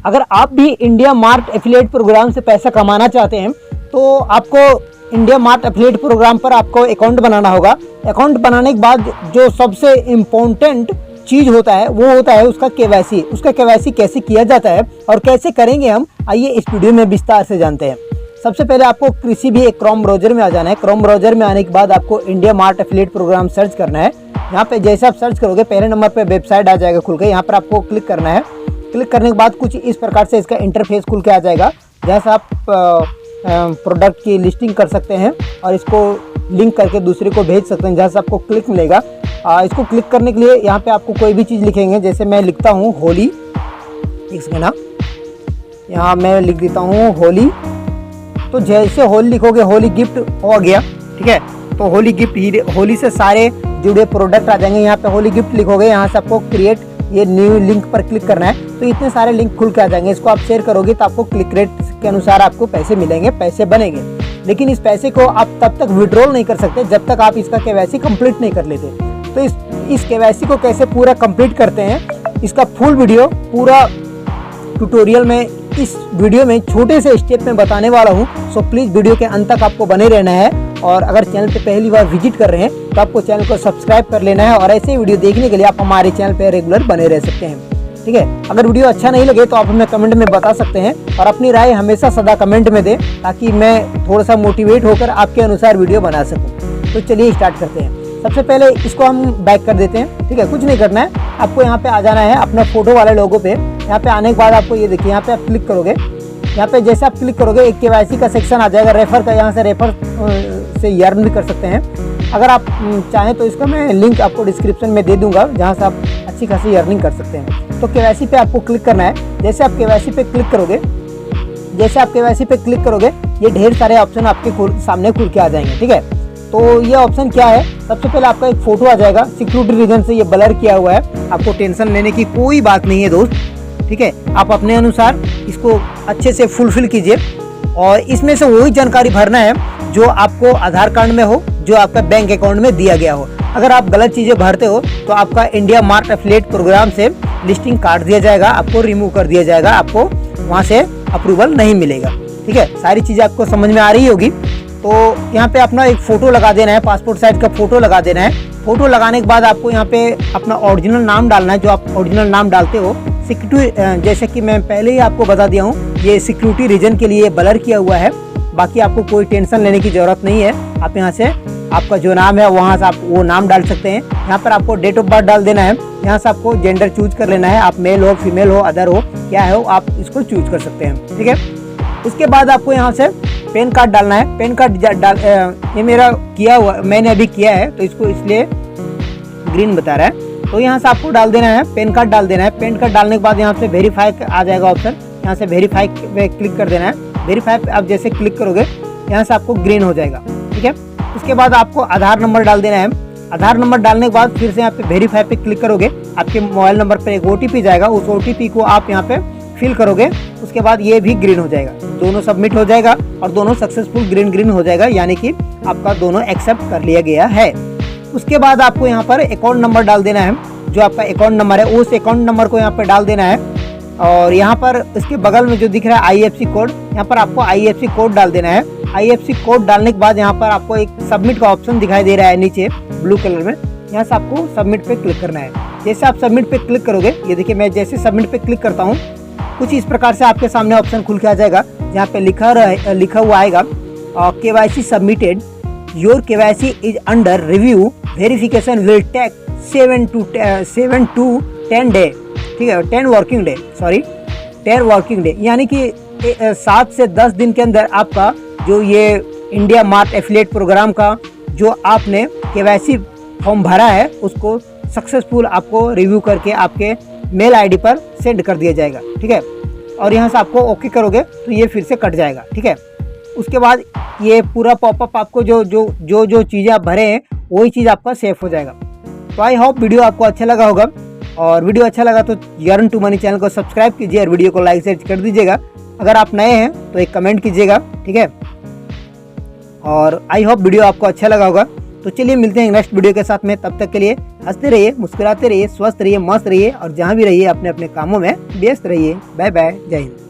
अगर आप भी इंडिया मार्ट एफिलिएट प्रोग्राम से पैसा कमाना चाहते हैं तो आपको इंडिया मार्ट एफिलिएट प्रोग्राम पर आपको अकाउंट बनाना होगा। अकाउंट बनाने के बाद जो सबसे इम्पोर्टेंट चीज़ होता है वो होता है उसका केवाईसी। उसका केवाईसी कैसे किया जाता है और कैसे करेंगे हम, आइए इस वीडियो में विस्तार से जानते हैं। सबसे पहले आपको किसी भी एक क्रोम ब्राउजर में आ जाना है। क्रोम ब्राउजर में आने के बाद आपको India mart affiliate program search करना है। यहाँ पे जैसे आप सर्च करोगे पहले नंबर पे वेबसाइट आ जाएगा खुल के, यहाँ पर आपको क्लिक करना है। क्लिक करने के बाद कुछ इस प्रकार से इसका इंटरफेस खुल के आ जाएगा, जहाँ से आप प्रोडक्ट की लिस्टिंग कर सकते हैं और इसको लिंक करके दूसरे को भेज सकते हैं, जहाँ से आपको क्लिक मिलेगा। इसको क्लिक करने के लिए यहाँ पे आपको कोई भी चीज़ लिखेंगे, जैसे मैं लिखता हूँ होली, इसमें ना यहाँ मैं लिख देता हूँ होली। तो जैसे होली लिखोगे होली गिफ्ट हो गया, ठीक है। तो होली गिफ्ट, होली से सारे जुड़े प्रोडक्ट आ जाएंगे। यहाँ पे होली गिफ्ट लिखोगे, यहाँ से आपको क्रिएट ये न्यू लिंक पर क्लिक करना है। तो इतने सारे लिंक खुल के आ जाएंगे। इसको आप शेयर करोगे तो आपको क्लिक रेट के अनुसार आपको पैसे मिलेंगे, पैसे बनेंगे। लेकिन इस पैसे को आप तब तक विड्रॉल नहीं कर सकते जब तक आप इसका केवाईसी कंप्लीट नहीं कर लेते। तो इस केवाईसी को कैसे पूरा कंप्लीट करते हैं, इसका फुल वीडियो पूरा ट्यूटोरियल में इस वीडियो में छोटे से स्टेप में बताने वाला हूँ। सो प्लीज़ वीडियो के अंत तक आपको बने रहना है। और अगर चैनल पे पहली बार विजिट कर रहे हैं तो आपको चैनल को सब्सक्राइब कर लेना है और ऐसे वीडियो देखने के लिए आप हमारे चैनल पे रेगुलर बने रह सकते हैं, ठीक है। अगर वीडियो अच्छा नहीं लगे तो आप हमें कमेंट में बता सकते हैं और अपनी राय हमेशा सदा कमेंट में दें, ताकि मैं थोड़ा सा मोटिवेट होकर आपके अनुसार वीडियो बना सकूँ। तो चलिए स्टार्ट करते हैं। सबसे पहले इसको हम बैक कर देते हैं, ठीक है। कुछ नहीं करना है, आपको यहाँ पे आ जाना है अपना फोटो वाले लोगो पे। यहाँ पे आने के बाद आपको ये देखिए, यहाँ पे आप क्लिक करोगे। यहाँ पे जैसे आप क्लिक करोगे एक केवाईसी का सेक्शन आ जाएगा, रेफर का। यहाँ से रेफर से अर्न भी कर सकते हैं। अगर आप चाहें तो इसका मैं लिंक आपको डिस्क्रिप्शन में दे दूंगा, जहाँ से आप अच्छी खासी अर्निंग कर सकते हैं। तो केवाईसी पे आपको क्लिक करना है। जैसे आप केवाईसी पे क्लिक करोगे, ये ढेर सारे ऑप्शन आपके सामने खुल के आ जाएंगे, ठीक है। तो ये ऑप्शन क्या है, सबसे पहले आपका एक फोटो आ जाएगा। सिक्योरिटी रीजन से ये ब्लर किया हुआ है, आपको टेंशन लेने की कोई बात नहीं है दोस्त, ठीक है। आप अपने अनुसार इसको अच्छे से फुलफिल कीजिए और इसमें से वही जानकारी भरना है जो आपको आधार कार्ड में हो, जो आपका बैंक अकाउंट में दिया गया हो। अगर आप गलत चीज़ें भरते हो तो आपका इंडिया मार्ट एफिलिएट प्रोग्राम से लिस्टिंग काट दिया जाएगा, आपको रिमूव कर दिया जाएगा, आपको वहाँ से अप्रूवल नहीं मिलेगा, ठीक है। सारी चीज़ें आपको समझ में आ रही होगी। तो यहाँ पे अपना एक फ़ोटो लगा देना है, पासपोर्ट साइज का फ़ोटो लगा देना है। फ़ोटो लगाने के बाद आपको यहाँ पे अपना ओरिजिनल नाम डालना है, जो आप ओरिजिनल नाम डालते हो। सिक्योरिटी, जैसे कि मैं पहले ही आपको बता दिया हूँ, ये सिक्योरिटी रीजन के लिए ब्लर किया हुआ है। बाकी आपको कोई टेंशन लेने की ज़रूरत नहीं है। आप यहाँ से आपका जो नाम है वहाँ से आप वो नाम डाल सकते हैं। यहाँ पर आपको डेट ऑफ बर्थ डाल देना है। यहाँ से आपको जेंडर चूज कर लेना है, आप मेल हो, फीमेल हो, अदर हो, क्या है हो, आप इसको चूज कर सकते हैं, ठीक है। उसके बाद आपको यहाँ से पैन कार्ड डालना है। पैन कार्ड ये मेरा किया हुआ, मैंने अभी किया है तो इसको इसलिए ग्रीन बता रहा है। तो यहाँ से आपको डाल देना है, पैन कार्ड डाल देना है। पैन कार्ड डालने के बाद यहाँ से वेरीफाई आ जाएगा ऑप्शन, यहाँ से वेरीफाई पे क्लिक कर देना है। वेरीफाई पे आप जैसे क्लिक करोगे यहाँ से आपको ग्रीन हो जाएगा, ठीक है। उसके बाद आपको आधार नंबर डाल देना है। आधार नंबर डालने के बाद फिर से यहाँ पे वेरीफाई पे क्लिक करोगे, आपके मोबाइल नंबर पर एक OTP जाएगा, उस OTP को आप यहाँ पे फिल करोगे। उसके बाद ये भी ग्रीन हो जाएगा, दोनों सबमिट हो जाएगा और दोनों सक्सेसफुल ग्रीन हो जाएगा, यानी कि आपका दोनों एक्सेप्ट कर लिया गया है। उसके बाद आपको यहाँ पर अकाउंट नंबर डाल देना है, जो आपका अकाउंट नंबर है उस अकाउंट नंबर को यहाँ पर डाल देना है। और यहाँ पर इसके बगल में जो दिख रहा है IFSC कोड, यहाँ पर आपको IFSC कोड डाल देना है। IFSC कोड डालने के बाद यहाँ पर आपको एक सबमिट का ऑप्शन दिखाई दे रहा है नीचे ब्लू कलर में, यहाँ से आपको सबमिट पे क्लिक करना है। जैसे आप सबमिट पे क्लिक करोगे, ये देखिए मैं जैसे सबमिट पे क्लिक करता हूँ, कुछ इस प्रकार से आपके सामने ऑप्शन खुल के आ जाएगा, जहाँ पे लिखा हुआ आएगा KYC submitted, your KYC is under review, verification will take 7 to 10 day, ठीक है, 10 वर्किंग डे, यानी कि 7 से 10 दिन के अंदर आपका जो ये इंडिया मार्ट एफिलिएट प्रोग्राम का जो आपने KYC फॉर्म भरा है उसको सक्सेसफुल आपको रिव्यू करके आपके मेल ID पर सेंड कर दिया जाएगा, ठीक है। और यहाँ से आपको ओके करोगे तो ये फिर से कट जाएगा, ठीक है। उसके बाद ये पूरा पॉपअप आपको जो चीज़ें आप भरे हैं वही चीज़ आपका सेव हो जाएगा। तो आई होप वीडियो आपको अच्छा लगा होगा, और वीडियो अच्छा लगा तो अर्न टू मनी चैनल को सब्सक्राइब कीजिए और वीडियो को लाइक शेयर कर दीजिएगा। अगर आप नए हैं तो एक कमेंट कीजिएगा, ठीक है। और आई होप वीडियो आपको अच्छा लगा होगा। तो चलिए मिलते हैं नेक्स्ट वीडियो के साथ में, तब तक के लिए हंसते रहिए, मुस्कुराते रहिए, स्वस्थ रहिए, मस्त रहिए और जहाँ भी रहिए अपने अपने कामों में व्यस्त रहिए। बाय बाय, जय हिंद।